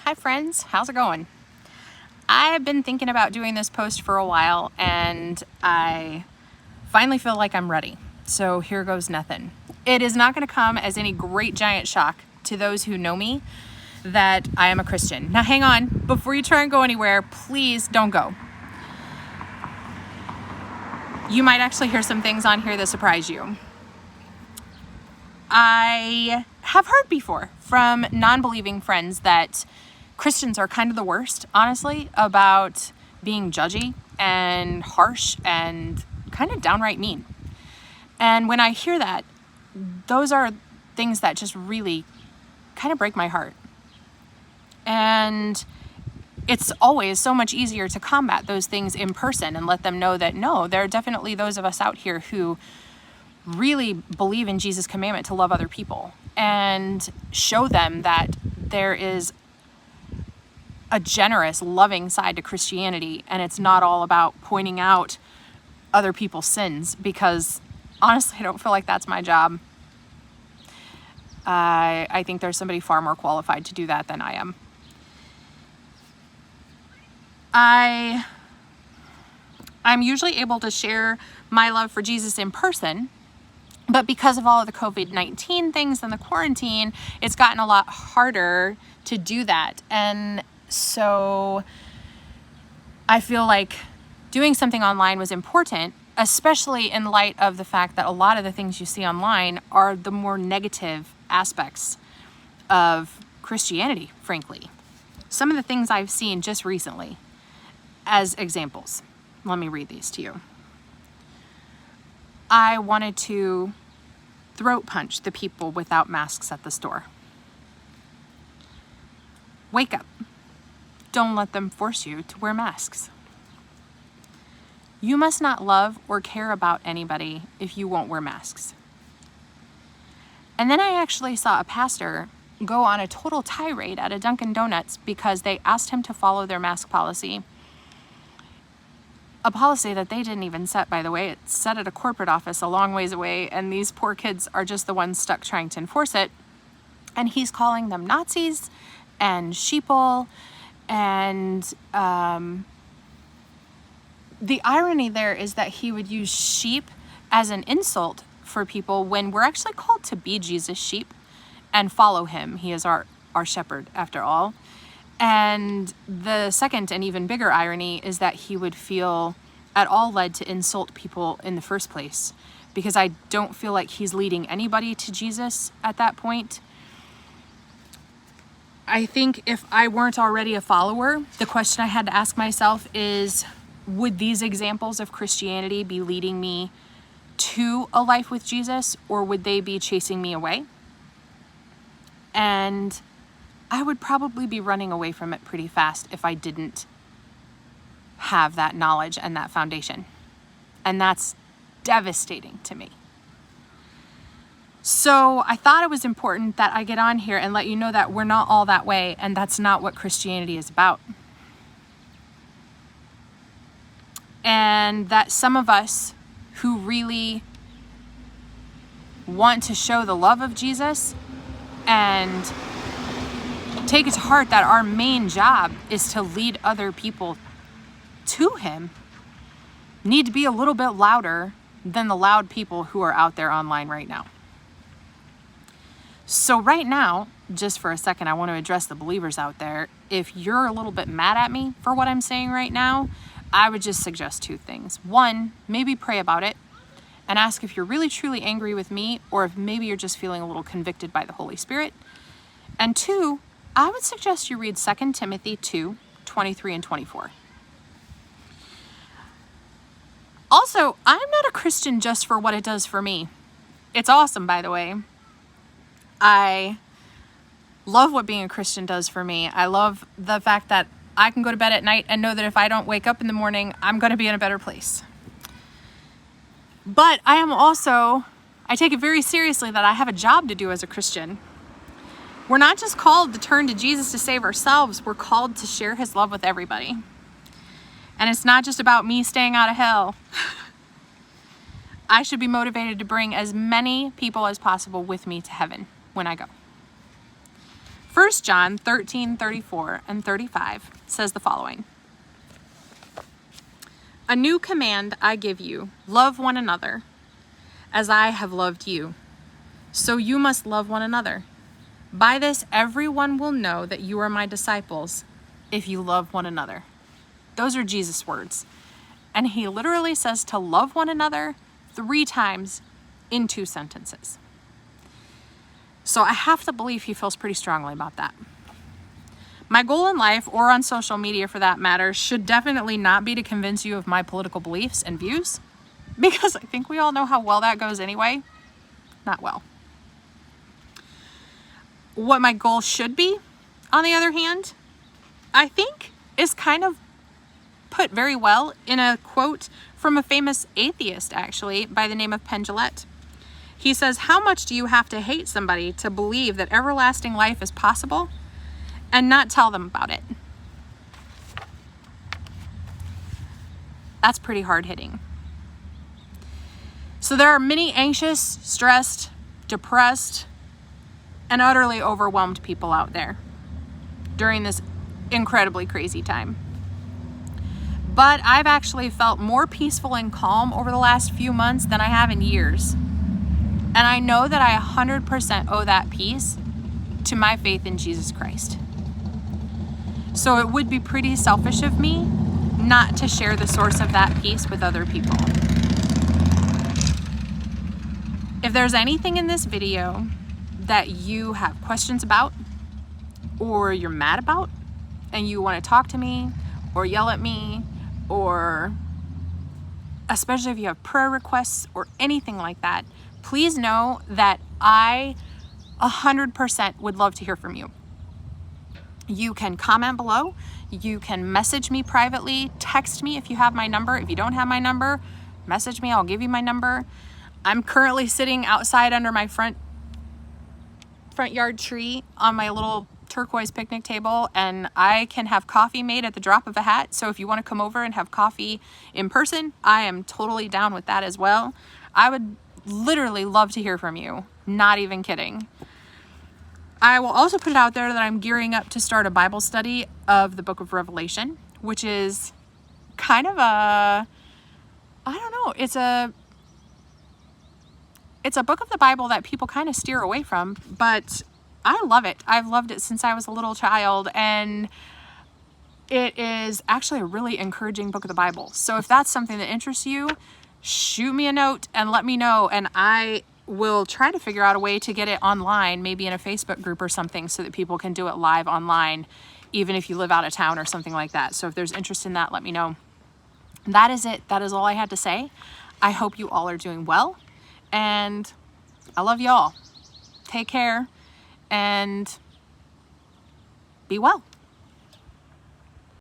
Hi friends, how's it going? I've been thinking about doing this post for a while and I finally feel like I'm ready. So here goes nothing. It is not going to come as any great giant shock to those who know me that I am a Christian. Now hang on, before you try and go anywhere, please don't go. You might actually hear some things on here that surprise you. I have heard before from non-believing friends that Christians are kind of the worst, honestly, about being judgy and harsh and kind of downright mean. And when I hear that, those are things that just really kind of break my heart. And it's always so much easier to combat those things in person and let them know that no, there are definitely those of us out here who really believe in Jesus' commandment to love other people and show them that there is a generous, loving side to Christianity, and it's not all about pointing out other people's sins, because honestly, I don't feel like that's my job. I think there's somebody far more qualified to do that than I am. I'm usually able to share my love for Jesus in person, but because of all of the COVID-19 things and the quarantine, it's gotten a lot harder to do that. And so I feel like doing something online was important, especially in light of the fact that a lot of the things you see online are the more negative aspects of Christianity, frankly. Some of the things I've seen just recently as examples. Let me read these to you. I wanted to throat punch the people without masks at the store. Wake up. Don't let them force you to wear masks. You must not love or care about anybody if you won't wear masks. And then I actually saw a pastor go on a total tirade at a Dunkin' Donuts because they asked him to follow their mask policy. A policy that they didn't even set, by the way. It's set at a corporate office a long ways away, and these poor kids are just the ones stuck trying to enforce it. And he's calling them Nazis and sheeple. And the irony there is that he would use sheep as an insult for people when we're actually called to be Jesus' sheep and follow him. He is our shepherd, after all. And the second and even bigger irony is that he would feel at all led to insult people in the first place, because I don't feel like he's leading anybody to Jesus at that point. I think if I weren't already a follower, the question I had to ask myself is, would these examples of Christianity be leading me to a life with Jesus, or would they be chasing me away? And I would probably be running away from it pretty fast if I didn't have that knowledge and that foundation. And that's devastating to me. So I thought it was important that I get on here and let you know that we're not all that way, and that's not what Christianity is about. And that some of us who really want to show the love of Jesus and take it to heart that our main job is to lead other people to him need to be a little bit louder than the loud people who are out there online right now. So right now, just for a second, I want to address the believers out there. If you're a little bit mad at me for what I'm saying right now, I would just suggest two things. One, maybe pray about it and ask if you're really truly angry with me, or if maybe you're just feeling a little convicted by the Holy Spirit. And two, I would suggest you read 2 Timothy 2:23 and 24. Also, I'm not a Christian just for what it does for me. It's awesome, by the way. I love what being a Christian does for me. I love the fact that I can go to bed at night and know that if I don't wake up in the morning, I'm going to be in a better place. But I take it very seriously that I have a job to do as a Christian. We're not just called to turn to Jesus to save ourselves. We're called to share his love with everybody. And it's not just about me staying out of hell. I should be motivated to bring as many people as possible with me to heaven when I go. 1 John 13:34 and 35 says the following. A new command I give you, love one another, as I have loved you. So you must love one another. By this, everyone will know that you are my disciples, if you love one another. Those are Jesus' words. And he literally says to love one another 3 times in 2 sentences. So I have to believe he feels pretty strongly about that. My goal in life, or on social media for that matter, should definitely not be to convince you of my political beliefs and views, because I think we all know how well that goes anyway. Not well. What my goal should be, on the other hand, I think is kind of put very well in a quote from a famous atheist, actually, by the name of Penn Jillette. He says, how much do you have to hate somebody to believe that everlasting life is possible and not tell them about it? That's pretty hard hitting. So there are many anxious, stressed, depressed, and utterly overwhelmed people out there during this incredibly crazy time. But I've actually felt more peaceful and calm over the last few months than I have in years. And I know that I 100% owe that peace to my faith in Jesus Christ. So it would be pretty selfish of me not to share the source of that peace with other people. If there's anything in this video that you have questions about, or you're mad about, and you want to talk to me, or yell at me, or especially if you have prayer requests or anything like that, please know that I 100% would love to hear from you. You can comment below. You can message me privately, text me if you have my number. If you don't have my number, message me, I'll give you my number. I'm currently sitting outside under my front yard tree on my little turquoise picnic table, and I can have coffee made at the drop of a hat. So if you want to come over and have coffee in person, I am totally down with that as well. I would literally love to hear from you. Not even kidding. I will also put it out there that I'm gearing up to start a Bible study of the book of Revelation, which is kind of a, I don't know, it's a book of the Bible that people kind of steer away from, but I love it. I've loved it since I was a little child, and it is actually a really encouraging book of the Bible. So if that's something that interests you, shoot me a note and let me know, and I will try to figure out a way to get it online, maybe in a Facebook group or something, so that people can do it live online, even if you live out of town or something like that. So if there's interest in that, let me know. That is it. That is all I had to say. I hope you all are doing well, and I love y'all. Take care and be well.